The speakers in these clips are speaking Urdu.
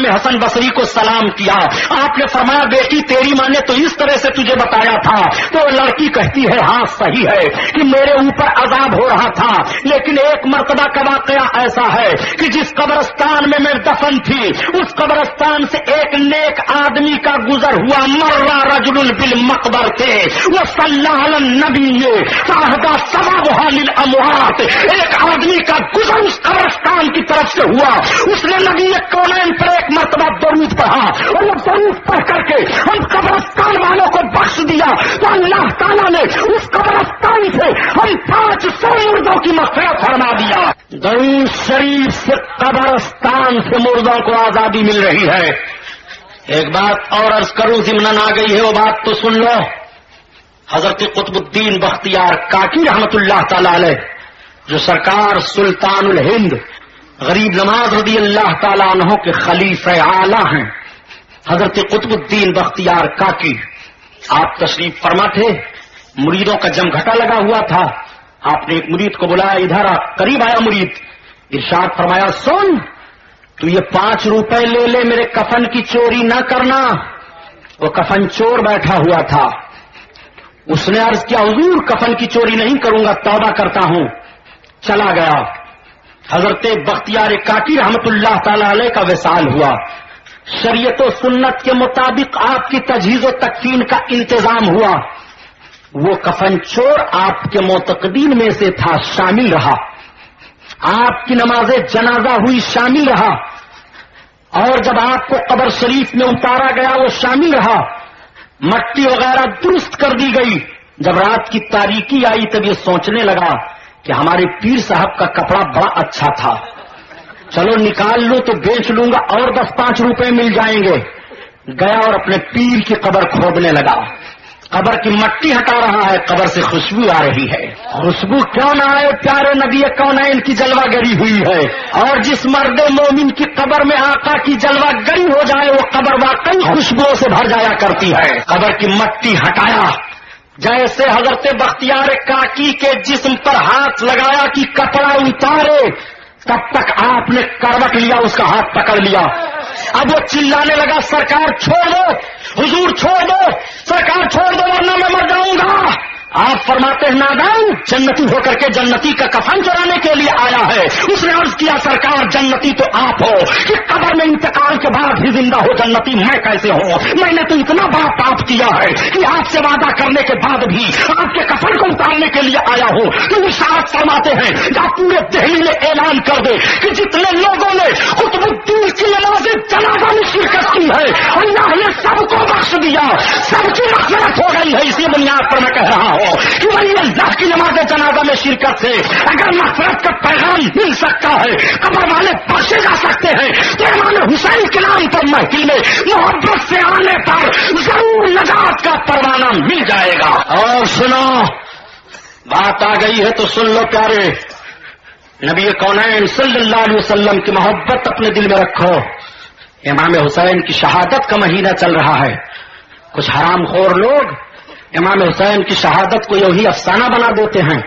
حسن بصری کو سلام کیا. آپ نے فرمایا بیٹی تیری ماں نے تو اس طرح سے تجھے بتایا تھا. تو لڑکی کہتی ہے ہاں صحیح ہے کہ میرے اوپر عذاب ہو رہا تھا, لیکن ایک مرتبہ کا واقعہ ایسا ہے کہ جس قبرستان میں دفن تھی اس قبرستان سے ایک نیک آدمی کا گزر ہوا. مرہ رجل بالمقبر تھے وہ صلی علی النبی فاہدہ ثوابها للاموات. ایک آدمی کا گزر اس قبرستان کی طرف سے ہوا, اس نے نبی کونین پر ایک مرتبہ درود پڑھا اور وہ درود پڑھ کر کے ہم قبرستان والوں کو بخش دیا تو اللہ تعالیٰ نے اس قبرستان سے ہم 500 مردوں کی مغفرت فرما دیا. درود شریف سے قبرستان سے مردوں کو آزادی مل رہی ہے. ایک بات اور عرض کروں ضمناً آ گئی ہے, وہ بات تو سن لو. حضرت قطب الدین بختیار کاکی رحمت اللہ تعالی علیہ جو سرکار سلطان الہند غریب نواز رضی اللہ تعالیٰ عنہ کے خلیفہ اعلیٰ ہیں, حضرت قطب الدین بختیار کاکی, آپ تشریف فرما تھے. مریدوں کا جمگھٹا لگا ہوا تھا. آپ نے ایک مرید کو بلایا, ادھر آ. قریب آیا مرید, ارشاد فرمایا سن تو یہ 5 روپے لے لے, میرے کفن کی چوری نہ کرنا. وہ کفن چور بیٹھا ہوا تھا. اس نے عرض کیا حضور کفن کی چوری نہیں کروں گا, توبہ کرتا ہوں. چلا گیا. حضرت بختیار کاکی رحمت اللہ تعالی علیہ کا وصال ہوا. شریعت و سنت کے مطابق آپ کی تجہیز و تکفین کا انتظام ہوا. وہ کفن چور آپ کے معتقدین میں سے تھا, شامل رہا. آپ کی نماز جنازہ ہوئی, شامل رہا. اور جب آپ کو قبر شریف میں اتارا گیا وہ شامل رہا. مٹی وغیرہ درست کر دی گئی. جب رات کی تاریکی آئی تب یہ سوچنے لگا کہ ہمارے پیر صاحب کا کپڑا بڑا اچھا تھا, چلو نکال لوں تو بیچ لوں گا اور 10-5 روپے مل جائیں گے. گیا اور اپنے پیر کی قبر کھودنے لگا. قبر کی مٹی ہٹا رہا ہے, قبر سے خوشبو آ رہی ہے. خوشبو کیوں نہ آئے, پیارے نبی کونین کی جلوہ گری ہوئی ہے. اور جس مرد مومن کی قبر میں آقا کی جلوہ گری ہو جائے وہ قبر واقعی خوشبو سے بھر جایا کرتی ہے. قبر کی مٹی ہٹایا, جیسے حضرت بختیار کاکی کے جسم پر ہاتھ لگایا کہ کپڑا اتارے, تب تک آپ نے کروٹ لیا, اس کا ہاتھ پکڑ لیا. اب وہ چلانے لگا سرکار چھوڑ دو, حضور چھوڑ دو, سرکار چھوڑ دو ورنہ میں مر جاؤں گا. آپ فرماتے ہیں نادان, جنتی ہو کر کے جنتی کا کفن چرانے کے لیے آیا ہے. اس نے عرض کیا سرکار جنتی تو آپ ہو کہ قبر میں انتقال کے بعد بھی زندہ ہو, جنتی میں کیسے ہوں؟ میں نے تو اتنا بڑا پاپ کیا ہے کہ آپ سے وعدہ کرنے کے بعد بھی آپ کے کفن کو اتارنے کے لیے آیا ہوں. تو اشارت فرماتے ہیں آپ پورے دہلی میں اعلان کر دے کہ جتنے لوگوں نے قطب الدین کی نماز جنازہ میں شرکت کی ہے اللہ نے سب کو بخش دیا, سب کی مغفرت ہو گئی ہے. اسی بنیاد پر میں کہہ رہا ہوں کہ ولی اللہ کی نماز جنازہ میں شرکت سے اگر مغفرت کا پیغام مل سکتا ہے, قبر والے بخشے جا سکتے ہیں, تو امام حسین کے نام پر محفل میں محبت سے آنے پر ضرور نجات کا پروانہ مل جائے گا. اور سنو, بات آ گئی ہے تو سن لو پیارے. نبی کونین صلی اللہ علیہ وسلم کی محبت اپنے دل میں رکھو. امام حسین کی شہادت کا مہینہ چل رہا ہے. کچھ حرام خور لوگ امام حسین کی شہادت کو یہی افسانہ بنا دیتے ہیں.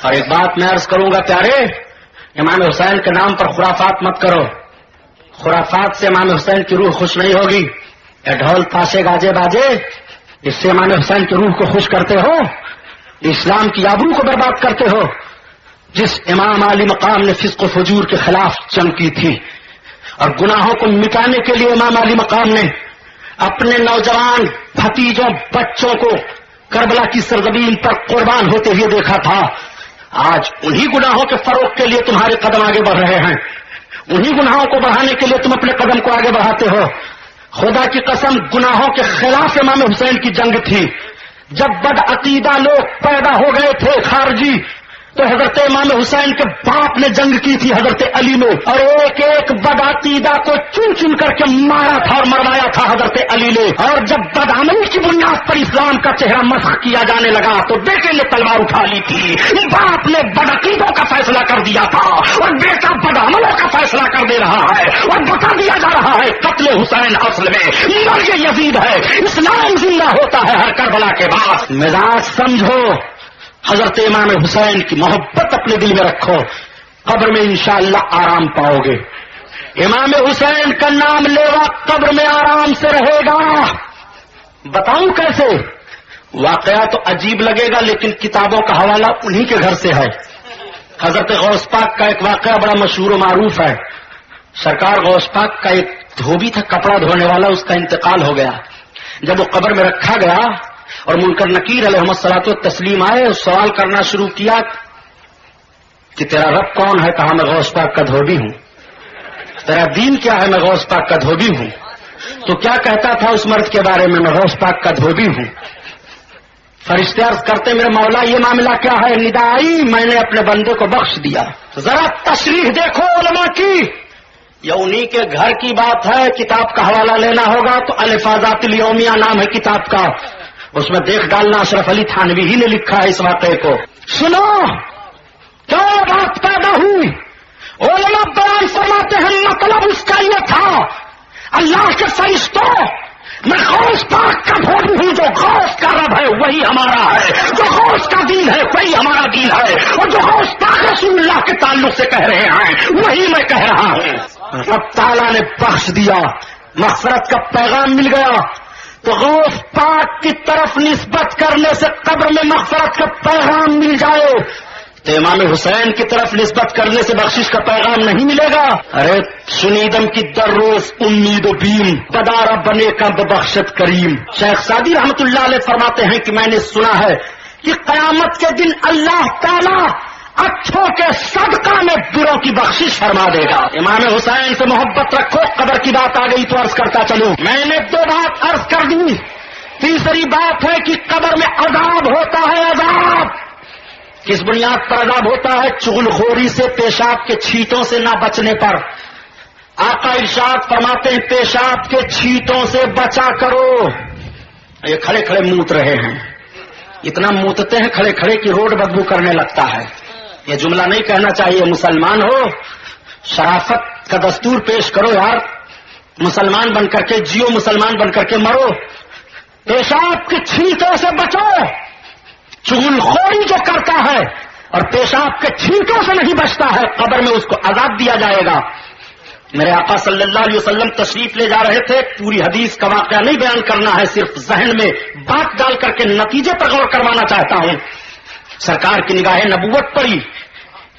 اور ایک بات میں عرض کروں گا پیارے, امام حسین کے نام پر خرافات مت کرو. خرافات سے امام حسین کی روح خوش نہیں ہوگی. اے ڈھول تاشے گاجے باجے, اس سے امام حسین کی روح کو خوش کرتے ہو, اسلام کی آبرو کو برباد کرتے ہو. جس امام علی مقام نے فسق و فجور کے خلاف جنگ کی تھی اور گناہوں کو مٹانے کے لیے امام علی مقام نے اپنے نوجوان بھتیجوں بچوں کو کربلا کی سرزمین پر قربان ہوتے ہوئے دیکھا تھا. آج انہی گناہوں کے فروغ کے لیے تمہارے قدم آگے بڑھ رہے ہیں, انہی گناہوں کو بڑھانے کے لیے تم اپنے قدم کو آگے بڑھاتے ہو. خدا کی قسم گناہوں کے خلاف امام حسین کی جنگ تھی. جب بد عقیدہ لوگ پیدا ہو گئے تھے خارجی, تو حضرت امام حسین کے باپ نے جنگ کی تھی حضرت علی میں, اور ایک ایک بدعقیدہ کو چن چن کر کے مارا تھا اور مروایا تھا حضرت علی نے. اور جب بدعملی کی بنیاد پر اسلام کا چہرہ مسخ کیا جانے لگا تو بیٹے نے تلوار اٹھا لی تھی. باپ نے بدعقیدوں کا فیصلہ کر دیا تھا اور بیٹا بدعملوں کا فیصلہ کر دے رہا ہے, اور بتا دیا جا رہا ہے قتل حسین اصل میں مرگ یزید ہے, اسلام زندہ ہوتا ہے ہر کربلا کے بعد. مزاج سمجھو, حضرت امام حسین کی محبت اپنے دل میں رکھو, قبر میں انشاءاللہ آرام پاؤ گے, امام حسین کا نام لیوا قبر میں آرام سے رہے گا. بتاؤں کیسے؟ واقعہ تو عجیب لگے گا لیکن کتابوں کا حوالہ انہی کے گھر سے ہے. حضرت غوث پاک کا ایک واقعہ بڑا مشہور و معروف ہے. سرکار غوث پاک کا ایک دھوبی تھا کپڑا دھونے والا, اس کا انتقال ہو گیا. جب وہ قبر میں رکھا گیا اور منکر نکیر علیہ الصلوۃ والتسلیم آئے, سوال کرنا شروع کیا کہ تیرا رب کون ہے؟ کہا میں غوث پاک کا دھوبی ہوں. تیرا دین کیا ہے؟ میں غوث پاک کا دھوبی ہوں. تو کیا کہتا تھا اس مرد کے بارے میں؟ میں غوث پاک کا دھوبی ہوں. فرشتے عرض کرتے میرے مولا یہ معاملہ کیا ہے؟ ندائی میں نے اپنے بندے کو بخش دیا. ذرا تشریح دیکھو علماء کی, یہ انہی کے گھر کی بات ہے. کتاب کا حوالہ لینا ہوگا تو الفاظات الیومیہ نام ہے کتاب کا, اس میں دیکھ ڈالنا. اشرف علی تھانوی ہی نے لکھا ہے اس واقعے کو. سنو کیا بات پیدا ہوئی. علماء بیان فرماتے ہیں مطلب اس کا یہ تھا اللہ کے فرشتوں میں غوث پاک کا دھوبی ہوں. جو غوث کا رب ہے وہی ہمارا ہے, جو غوث کا دین ہے وہی ہمارا دین ہے, اور جو غوث پاک رسول اللہ کے تعلق سے کہہ رہے ہیں وہی میں کہہ رہا ہوں. رب تعالیٰ نے بخش دیا, مغفرت کا پیغام مل گیا. تو غوث پاک کی طرف نسبت کرنے سے قبر میں مغفرت کا پیغام مل جائے تو امام حسین کی طرف نسبت کرنے سے بخشش کا پیغام نہیں ملے گا. ارے سنیدم کی در روز امید و بیم بدارہ بنے کا ببخشت کریم. شیخ سعدی رحمت اللہ علیہ فرماتے ہیں کہ میں نے سنا ہے کہ قیامت کے دن اللہ تعالیٰ اچھوں کے صدقہ میں بروں کی بخشش فرما دے گا. امام حسین سے محبت رکھو. قبر کی بات آ گئی تو عرض کرتا چلوں. میں نے 2 بات عرض کر دی. تیسری بات ہے کہ قبر میں عذاب ہوتا ہے. عذاب کس بنیاد پر عذاب ہوتا ہے؟ چغل خوری سے, پیشاب کے چھینٹوں سے نہ بچنے پر. آقا ارشاد فرماتے ہیں پیشاب کے چھینٹوں سے بچا کرو. یہ کھڑے کھڑے موت رہے ہیں, اتنا موتتے ہیں کھڑے کھڑے کی روڈ بدبو کرنے لگتا ہے. یہ جملہ نہیں کہنا چاہیے. مسلمان ہو, شرافت کا دستور پیش کرو یار. مسلمان بن کر کے جیو, مسلمان بن کر کے مرو. پیشاب کے چھینٹوں سے بچو. چغل خوری جو کرتا ہے اور پیشاب کے چھینٹوں سے نہیں بچتا ہے, قبر میں اس کو عذاب دیا جائے گا. میرے آقا صلی اللہ علیہ وسلم تشریف لے جا رہے تھے. پوری حدیث کا واقعہ نہیں بیان کرنا ہے, صرف ذہن میں بات ڈال کر کے نتیجے پر غور کروانا چاہتا ہوں. سرکار کی نگاہ نبوت پڑی,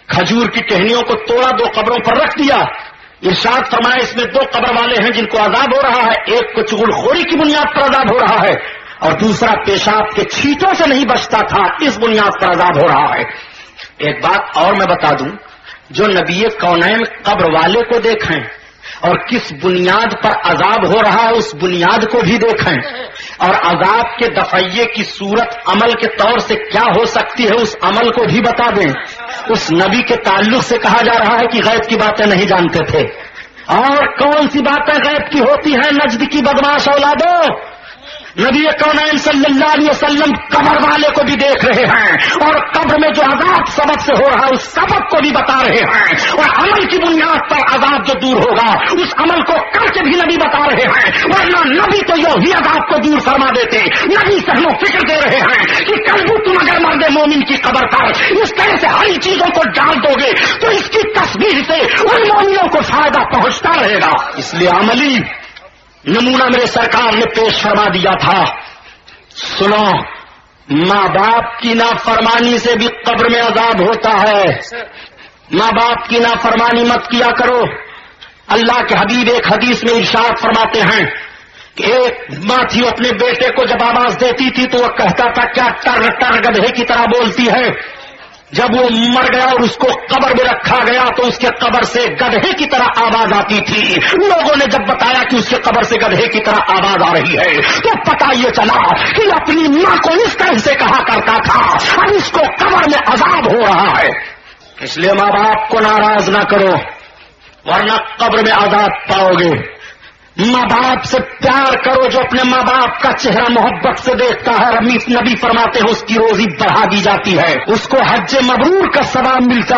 کھجور کی ٹہنیوں کو توڑا, 2 قبروں پر رکھ دیا. ارشاد فرمایا اس میں 2 قبر والے ہیں جن کو عذاب ہو رہا ہے. ایک کو چغل خوری کی بنیاد پر عذاب ہو رہا ہے اور دوسرا پیشاب کے چھینٹوں سے نہیں بچتا تھا, اس بنیاد پر عذاب ہو رہا ہے. ایک بات اور میں بتا دوں, جو نبی کونین قبر والے کو دیکھیں اور کس بنیاد پر عذاب ہو رہا ہے اس بنیاد کو بھی دیکھیں, اور عذاب کے دفعیے کی صورت عمل کے طور سے کیا ہو سکتی ہے اس عمل کو بھی بتا دیں. اس نبی کے تعلق سے کہا جا رہا ہے کہ غیب کی باتیں نہیں جانتے تھے. اور کون سی باتیں غیب کی ہوتی ہیں؟ نجد کی بدماش اولادوں, نبی کونین صلی اللہ علیہ وسلم قبر والے کو بھی دیکھ رہے ہیں اور قبر میں جو عذاب سبب سے ہو رہا ہے اس سبب کو بھی بتا رہے ہیں, اور عمل کی بنیاد پر عذاب جو دور ہوگا اس عمل کو کر کے بھی نبی بتا رہے ہیں. ورنہ نبی تو یہی عذاب کو دور فرما دیتے. نبی سہم و فکر دے رہے ہیں کہ کل بھی تم اگر مرد مومن کی قبر پر اس طرح سے ہری چیزوں کو ڈال دو گے تو اس کی تصویر سے ان مومنوں کو فائدہ پہنچتا رہے گا. اس لیے عملی نمونہ میرے سرکار نے پیش فرما دیا تھا. سنو, ماں باپ کی نافرمانی سے بھی قبر میں عذاب ہوتا ہے. ماں باپ کی نافرمانی مت کیا کرو. اللہ کے حبیب ایک حدیث میں ارشاد فرماتے ہیں کہ ایک ماں تھی, اپنے بیٹے کو جب آواز دیتی تھی تو وہ کہتا تھا کیا ٹر ٹر گدھے کی طرح بولتی ہے. جب وہ مر گیا اور اس کو قبر میں رکھا گیا تو اس کے قبر سے گدھے کی طرح آواز آتی تھی. لوگوں نے جب بتایا کہ اس کے قبر سے گدھے کی طرح آواز آ رہی ہے تو پتہ یہ چلا کہ اپنی ماں کو اس طرح سے کہا کرتا تھا اور اس کو قبر میں عذاب ہو رہا ہے. اس لیے ماں باپ کو ناراض نہ کرو ورنہ قبر میں عذاب پاؤ گے. ماں باپ سے پیار کرو. جو اپنے ماں باپ کا چہرہ محبت سے دیکھتا ہے نبی فرماتے ہیں اس کی روزی بڑھا دی جاتی ہے, اس کو حج مبرور کا ثواب ملتا